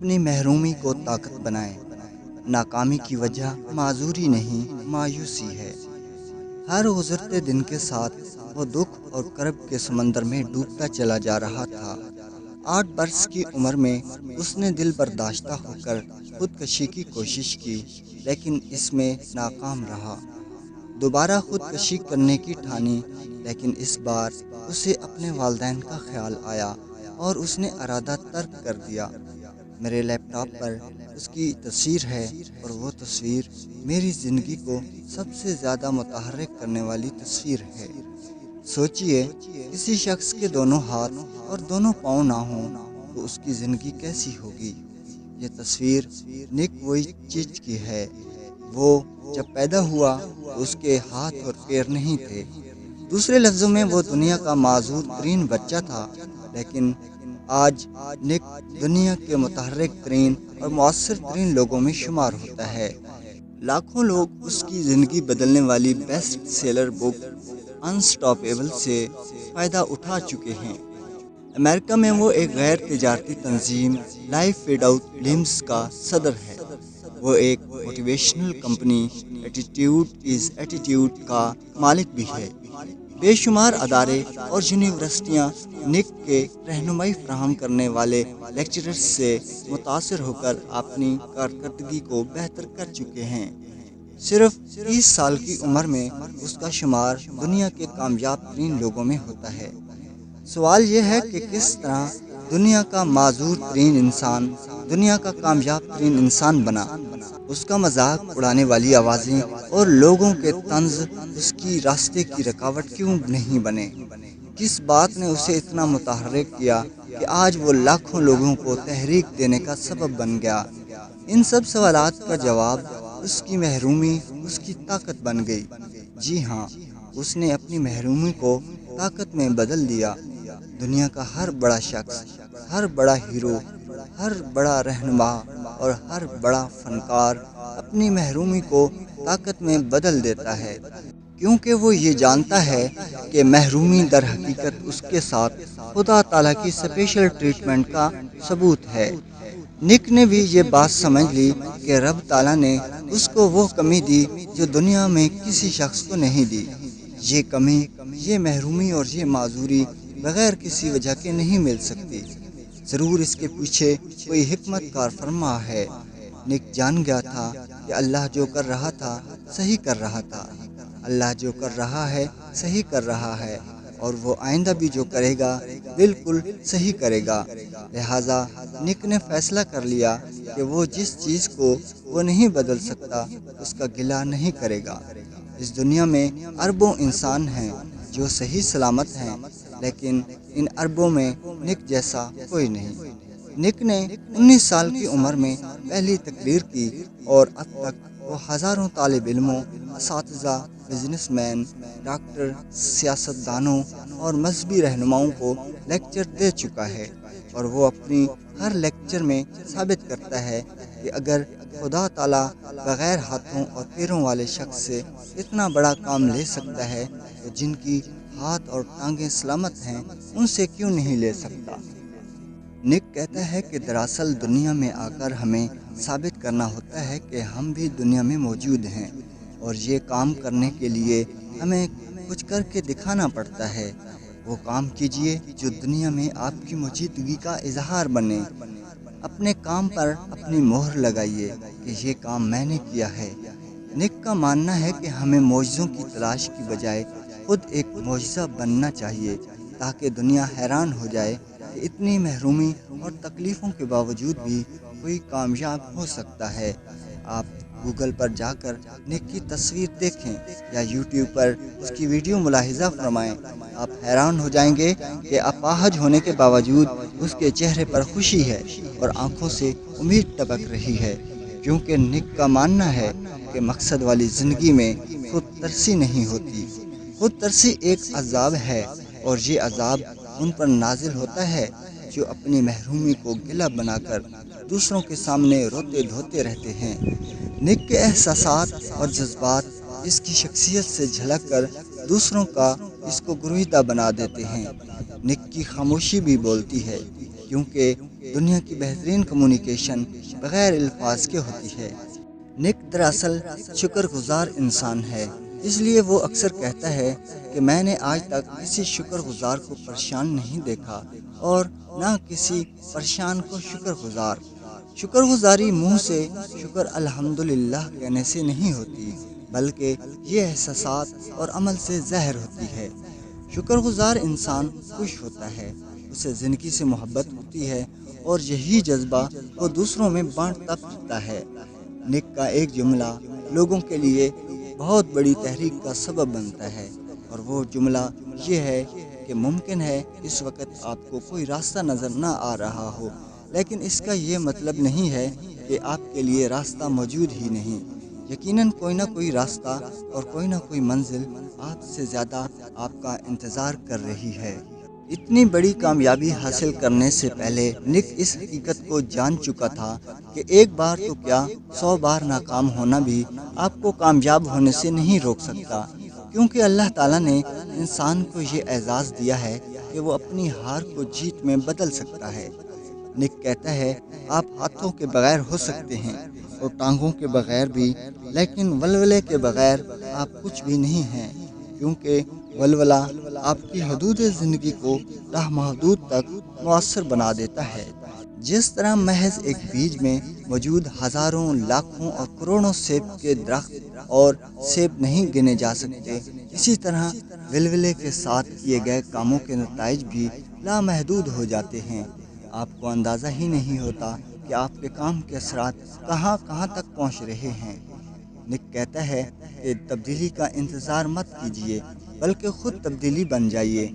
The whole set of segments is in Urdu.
اپنی محرومی کو طاقت بنائیں۔ ناکامی کی وجہ معذوری نہیں، مایوسی ہے۔ ہر گزرتے دن کے ساتھ وہ دکھ اور کرب کے سمندر میں ڈوبتا چلا جا رہا تھا۔ 8 برس کی عمر میں اس نے دل برداشتہ ہو کر خودکشی کی کوشش کی، لیکن اس میں ناکام رہا۔ دوبارہ خودکشی کرنے کی ٹھانی، لیکن اس بار اسے اپنے والدین کا خیال آیا اور اس نے ارادہ ترک کر دیا۔ میرے لیپ ٹاپ پر اس کی تصویر ہے اور وہ تصویر میری زندگی کو سب سے زیادہ متحرک کرنے والی تصویر ہے۔ سوچئے، کسی شخص کے دونوں ہاتھ اور دونوں پاؤں نہ ہوں تو اس کی زندگی کیسی ہوگی۔ یہ تصویر نک ووئچچ کی ہے۔ وہ جب پیدا ہوا تو اس کے ہاتھ اور پیر نہیں تھے۔ دوسرے لفظوں میں وہ دنیا کا معذور ترین بچہ تھا، لیکن آج نک دنیا کے متحرک ترین اور مؤثر ترین لوگوں میں شمار ہوتا ہے۔ لاکھوں لوگ اس کی زندگی بدلنے والی بیسٹ سیلر بک انسٹاپیبل سے فائدہ اٹھا چکے ہیں۔ امریکہ میں وہ ایک غیر تجارتی تنظیم لائف وداؤٹ لمبس کا صدر ہے۔ وہ ایک motivational company attitude is attitude کا مالک بھی ہے۔ بے شمار ادارے اور یونیورسٹیاں نک کے رہنمائی فراہم کرنے والے لیکچرز سے متاثر ہو کر اپنی کارکردگی کو بہتر کر چکے ہیں۔ صرف 30 سال کی عمر میں اس کا شمار دنیا کے کامیاب ترین لوگوں میں ہوتا ہے۔ سوال یہ ہے کہ کس طرح دنیا کا معذور ترین انسان دنیا کا کامیاب ترین انسان بنا۔ اس کا مذاق اڑانے والی آوازیں اور لوگوں کے طنز اس کی راستے کی رکاوٹ کیوں نہیں بنے؟ کس بات نے اسے اتنا متحرک کیا کہ آج وہ لاکھوں لوگوں کو تحریک دینے کا سبب بن گیا؟ ان سب سوالات کا جواب اس کی محرومی اس کی طاقت بن گئی۔ جی ہاں، اس نے اپنی محرومی کو طاقت میں بدل دیا۔ دنیا کا ہر بڑا شخص، ہر بڑا ہیرو، ہر بڑا رہنما اور ہر بڑا فنکار اپنی محرومی کو طاقت میں بدل دیتا ہے، کیونکہ وہ یہ جانتا ہے کہ محرومی در حقیقت اس کے ساتھ خدا تعالیٰ کی اسپیشل ٹریٹمنٹ کا ثبوت ہے۔ نک نے بھی یہ بات سمجھ لی کہ رب تعالیٰ نے اس کو وہ کمی دی جو دنیا میں کسی شخص کو نہیں دی۔ یہ کمی، یہ محرومی اور یہ معذوری بغیر کسی وجہ کے نہیں مل سکتی۔ ضرور اس کے پیچھے کوئی حکمت کار فرما ہے۔ نک جان گیا تھا کہ اللہ جو کر رہا تھا صحیح کر رہا تھا۔ اللہ جو کر رہا ہے صحیح کر رہا ہے، اور وہ آئندہ بھی جو کرے گا بالکل صحیح کرے گا۔ لہٰذا نک نے فیصلہ کر لیا کہ وہ جس چیز کو وہ نہیں بدل سکتا اس کا گلہ نہیں کرے گا۔ اس دنیا میں اربوں انسان ہیں جو صحیح سلامت ہیں، لیکن ان اربوں میں نک جیسا کوئی نہیں۔ نک نے 19 سال کی عمر میں پہلی تقریر کی اور اب تک وہ ہزاروں طالب علموں، اساتذہ، بزنس مین، ڈاکٹر، سیاستدانوں اور مذہبی رہنماؤں کو لیکچر دے چکا ہے، اور وہ اپنی ہر لیکچر میں ثابت کرتا ہے کہ اگر خدا تعالیٰ بغیر ہاتھوں اور پیروں والے شخص سے اتنا بڑا کام لے سکتا ہے تو جن کی ہاتھ اور ٹانگیں سلامت ہیں ان سے کیوں نہیں لے سکتا؟ نک کہتا ہے کہ دراصل دنیا میں آ کر ہمیں ثابت کرنا ہوتا ہے کہ ہم بھی دنیا میں موجود ہیں، اور یہ کام کرنے کے لیے ہمیں کچھ کر کے دکھانا پڑتا ہے۔ وہ کام کیجئے جو دنیا میں آپ کی موجودگی کا اظہار بنے۔ اپنے کام پر اپنی مہر لگائیے کہ یہ کام میں نے کیا ہے۔ نک کا ماننا ہے کہ ہمیں معجزوں کی تلاش کی بجائے خود ایک معجزہ بننا چاہیے، تاکہ دنیا حیران ہو جائے کہ اتنی محرومی اور تکلیفوں کے باوجود بھی کوئی کامیاب ہو سکتا ہے۔ آپ گوگل پر جا کر نک کی تصویر دیکھیں یا یوٹیوب پر اس کی ویڈیو ملاحظہ فرمائیں۔ آپ حیران ہو جائیں گے کہ اپاہج ہونے کے باوجود اس کے چہرے پر خوشی ہے اور آنکھوں سے امید ٹپک رہی ہے، کیونکہ نک کا ماننا ہے کہ مقصد والی زندگی میں خود ترسی نہیں ہوتی۔ خود ترسی ایک عذاب ہے، اور یہ عذاب ان پر نازل ہوتا ہے جو اپنی محرومی کو گلہ بنا کر دوسروں کے سامنے روتے دھوتے رہتے ہیں۔ نک کے احساسات اور جذبات اس کی شخصیت سے جھلک کر دوسروں کا اس کو گرویدہ بنا دیتے ہیں۔ نک کی خاموشی بھی بولتی ہے، کیونکہ دنیا کی بہترین کمیونیکیشن بغیر الفاظ کے ہوتی ہے۔ نک دراصل شکر گزار انسان ہے، اس لیے وہ اکثر کہتا ہے کہ میں نے آج تک کسی شکر گزار کو پریشان نہیں دیکھا اور نہ کسی پریشان کو شکر گزار۔ شکر گزاری منہ سے شکر الحمدللہ کہنے سے نہیں ہوتی، بلکہ یہ احساسات اور عمل سے ظاہر ہوتی ہے۔ شکر گزار انسان خوش ہوتا ہے، اسے زندگی سے محبت ہوتی ہے اور یہی جذبہ وہ دوسروں میں بانٹتا پھرتا ہے۔ نک کا ایک جملہ لوگوں کے لیے بہت بڑی تحریک کا سبب بنتا ہے، اور وہ جملہ یہ ہے کہ ممکن ہے اس وقت آپ کو کوئی راستہ نظر نہ آ رہا ہو، لیکن اس کا یہ مطلب نہیں ہے کہ آپ کے لیے راستہ موجود ہی نہیں۔ یقیناً کوئی نہ کوئی راستہ اور کوئی نہ کوئی منزل آپ سے زیادہ آپ کا انتظار کر رہی ہے۔ اتنی بڑی کامیابی حاصل کرنے سے پہلے نک اس حقیقت کو جان چکا تھا کہ ایک بار تو کیا 100 بار ناکام ہونا بھی آپ کو کامیاب ہونے سے نہیں روک سکتا، کیونکہ اللہ تعالیٰ نے انسان کو یہ اعزاز دیا ہے کہ وہ اپنی ہار کو جیت میں بدل سکتا ہے۔ نک کہتا ہے آپ ہاتھوں کے بغیر ہو سکتے ہیں اور ٹانگوں کے بغیر بھی، لیکن ولولے کے بغیر آپ کچھ بھی نہیں ہیں، کیونکہ ولولہ آپ کی حدود زندگی کو لامحدود تک مؤثر بنا دیتا ہے۔ جس طرح محض ایک بیج میں موجود ہزاروں، لاکھوں اور کروڑوں سیب کے درخت اور سیب نہیں گنے جا سکتے، اسی طرح ولولے کے ساتھ کیے گئے کاموں کے نتائج بھی لامحدود ہو جاتے ہیں۔ آپ کو اندازہ ہی نہیں ہوتا کہ آپ کے کام کے اثرات کہاں کہاں تک پہنچ رہے ہیں۔ نک کہتا ہے کہ تبدیلی کا انتظار مت کیجیے، بلکہ خود تبدیلی بن جائیے،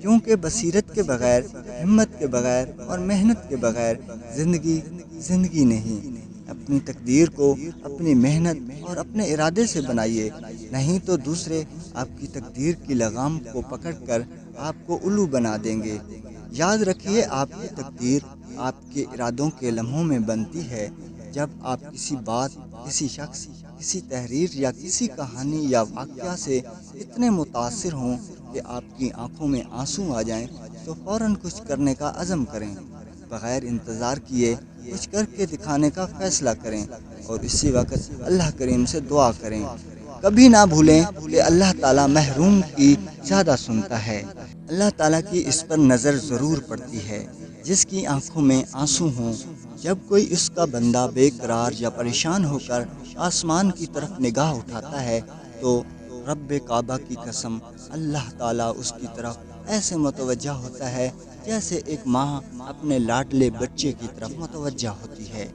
کیونکہ بصیرت کے بغیر، ہمت کے بغیر اور محنت کے بغیر زندگی نہیں۔ اپنی تقدیر کو اپنی محنت اور اپنے ارادے سے بنائیے، نہیں تو دوسرے آپ کی تقدیر کی لگام کو پکڑ کر آپ کو الو بنا دیں گے۔ یاد رکھیے، آپ کی تقدیر آپ کے ارادوں کے لمحوں میں بنتی ہے۔ جب آپ کسی بات، کسی شخص، کسی تحریر یا کسی کہانی یا واقعہ سے اتنے متاثر ہوں کہ آپ کی آنکھوں میں آنسو آ جائیں، تو فوراً کچھ کرنے کا عزم کریں، بغیر انتظار کیے کچھ کر کے دکھانے کا فیصلہ کریں، اور اسی وقت اللہ کریم سے دعا کریں۔ کبھی نہ بھولیں کہ اللہ تعالیٰ محروم کی زیادہ سنتا ہے۔ اللہ تعالیٰ کی اس پر نظر ضرور پڑتی ہے جس کی آنکھوں میں آنسو ہوں۔ جب کوئی اس کا بندہ بے قرار یا پریشان ہو کر آسمان کی طرف نگاہ اٹھاتا ہے تو رب کعبہ کی قسم اللہ تعالیٰ اس کی طرف ایسے متوجہ ہوتا ہے جیسے ایک ماں اپنے لاڈلے بچے کی طرف متوجہ ہوتی ہے۔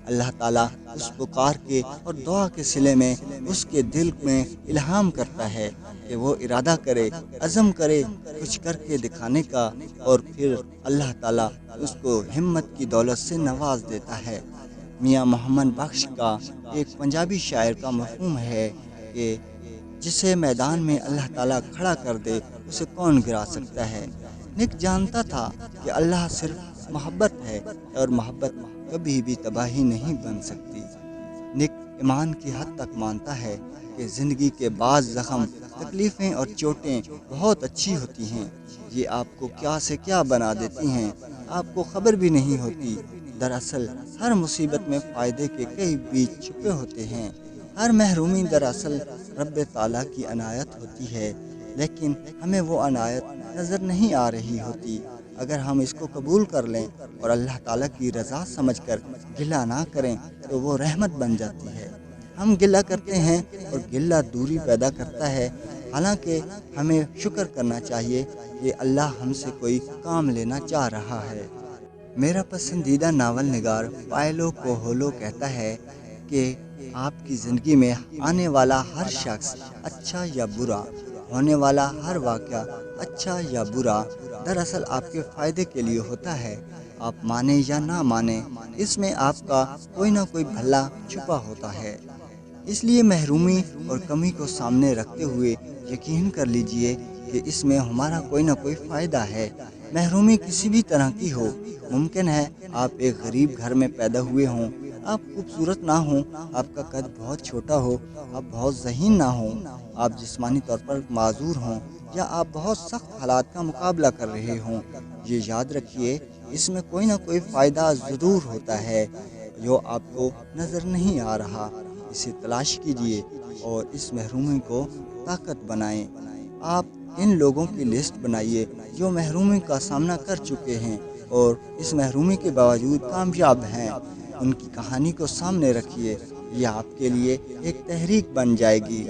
اللہ تعالیٰ اس پکار کے اور دعا کے صلے میں اس کے دل میں الہام کرتا ہے کہ وہ ارادہ کرے، عزم کرے کچھ کر کے دکھانے کا، اور پھر اللہ تعالیٰ اس کو ہمت کی دولت سے نواز دیتا ہے۔ میاں محمد بخش کا ایک پنجابی شاعر کا مفہوم ہے کہ جسے میدان میں اللہ تعالیٰ کھڑا کر دے اسے کون گرا سکتا ہے۔ نک جانتا تھا کہ اللہ صرف محبت ہے اور محبت کبھی بھی تباہی نہیں بن سکتی۔ نک ایمان کی حد تک مانتا ہے کہ زندگی کے بعض زخم، تکلیفیں اور چوٹیں بہت اچھی ہوتی ہیں، یہ آپ کو کیا سے کیا بنا دیتی ہیں، آپ کو خبر بھی نہیں ہوتی۔ دراصل ہر مصیبت میں فائدے کے کئی بیج چھپے ہوتے ہیں۔ ہر محرومی دراصل رب تعالیٰ کی عنایت ہوتی ہے، لیکن ہمیں وہ عنایت نظر نہیں آ رہی ہوتی۔ اگر ہم اس کو قبول کر لیں اور اللہ تعالیٰ کی رضا سمجھ کر گلہ نہ کریں تو وہ رحمت بن جاتی ہے۔ ہم گلہ کرتے ہیں اور گلہ دوری پیدا کرتا ہے، حالانکہ ہمیں شکر کرنا چاہیے کہ اللہ ہم سے کوئی کام لینا چاہ رہا ہے۔ میرا پسندیدہ ناول نگار پائلو کوہلو کہتا ہے کہ آپ کی زندگی میں آنے والا ہر شخص، اچھا یا برا، ہونے والا ہر واقعہ، اچھا یا برا، دراصل آپ کے فائدے کے لیے ہوتا ہے۔ آپ مانیں یا نہ مانیں، اس میں آپ کا کوئی نہ کوئی بھلا چھپا ہوتا ہے۔ اس لیے محرومی اور کمی کو سامنے رکھتے ہوئے یقین کر لیجئے کہ اس میں ہمارا کوئی نہ کوئی فائدہ ہے۔ محرومی کسی بھی طرح کی ہو، ممکن ہے آپ ایک غریب گھر میں پیدا ہوئے ہوں، آپ خوبصورت نہ ہوں، آپ کا قد بہت چھوٹا ہو، آپ بہت ذہین نہ ہوں، آپ جسمانی طور پر معذور ہوں، یا آپ بہت سخت حالات کا مقابلہ کر رہے ہوں۔ یہ یاد رکھیے اس میں کوئی نہ کوئی فائدہ ضرور ہوتا ہے جو آپ کو نظر نہیں آ رہا۔ اسے تلاش کیجیے اور اس محرومی کو طاقت بنائیں۔ آپ ان لوگوں کی لسٹ بنائیے جو محرومی کا سامنا کر چکے ہیں اور اس محرومی کے باوجود کامیاب ہیں۔ ان کی کہانی کو سامنے رکھیے، یہ آپ کے لیے ایک تحریک بن جائے گی۔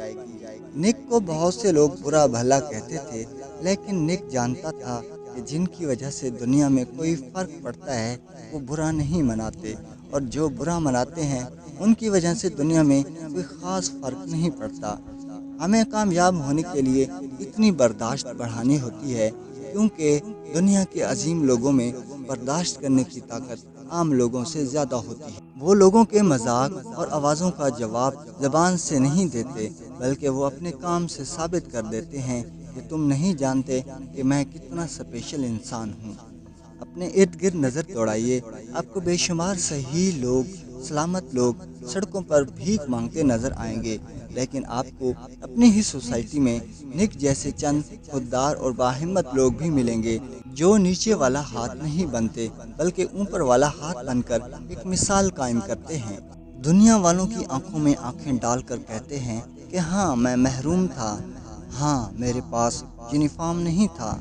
نک کو بہت سے لوگ برا بھلا کہتے تھے، لیکن نک جانتا تھا کہ جن کی وجہ سے دنیا میں کوئی فرق پڑتا ہے وہ برا نہیں مناتے، اور جو برا مناتے ہیں ان کی وجہ سے دنیا میں کوئی خاص فرق نہیں پڑتا۔ ہمیں کامیاب ہونے کے لیے اتنی برداشت بڑھانی ہوتی ہے، کیونکہ دنیا کے عظیم لوگوں میں برداشت کرنے کی طاقت عام لوگوں سے زیادہ ہوتی ہے۔ وہ لوگوں کے مذاق اور آوازوں کا جواب زبان سے نہیں دیتے، بلکہ وہ اپنے کام سے ثابت کر دیتے ہیں کہ تم نہیں جانتے کہ میں کتنا اسپیشل انسان ہوں۔ اپنے ارد گرد نظر دوڑائیے، آپ کو بے شمار صحیح لوگ، سلامت لوگ سڑکوں پر بھیک مانگتے نظر آئیں گے، لیکن آپ کو اپنی ہی سوسائٹی میں نک جیسے چند خوددار اور باہمت لوگ بھی ملیں گے جو نیچے والا ہاتھ نہیں بنتے بلکہ اوپر والا ہاتھ بن کر ایک مثال قائم کرتے ہیں۔ دنیا والوں کی آنکھوں میں آنکھیں ڈال کر کہتے ہیں کہ ہاں میں محروم تھا، ہاں میرے پاس یونیفارم نہیں تھا،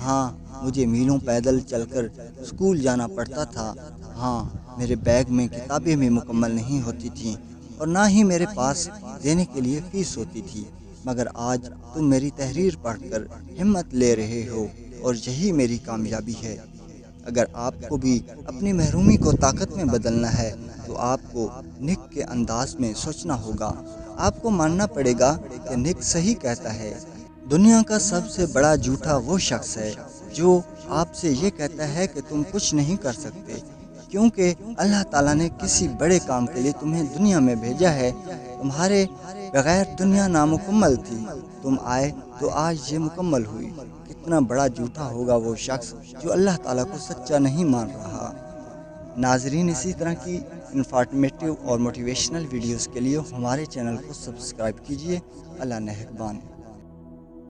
ہاں مجھے میلوں پیدل چل کر اسکول جانا پڑتا تھا، ہاں میرے بیگ میں کتابیں بھی مکمل نہیں ہوتی تھیں اور نہ ہی میرے پاس دینے کے لیے فیس ہوتی تھی، مگر آج تم میری تحریر پڑھ کر ہمت لے رہے ہو اور یہی میری کامیابی ہے۔ اگر آپ کو بھی اپنی محرومی کو طاقت میں بدلنا ہے تو آپ کو نک کے انداز میں سوچنا ہوگا۔ آپ کو ماننا پڑے گا کہ نک صحیح کہتا ہے۔ دنیا کا سب سے بڑا جھوٹا وہ شخص ہے جو آپ سے یہ کہتا ہے کہ تم کچھ نہیں کر سکتے، کیونکہ اللہ تعالیٰ نے کسی بڑے کام کے لیے تمہیں دنیا میں بھیجا ہے۔ تمہارے بغیر دنیا نامکمل تھی، تم آئے تو آج یہ مکمل ہوئی۔ کتنا بڑا جھوٹا ہوگا وہ شخص جو اللہ تعالیٰ کو سچا نہیں مان رہا۔ ناظرین، اسی طرح کی انفارمیٹیو اور موٹیویشنل ویڈیوز کے لیے ہمارے چینل کو سبسکرائب کیجیے۔ اللہ نگہبان۔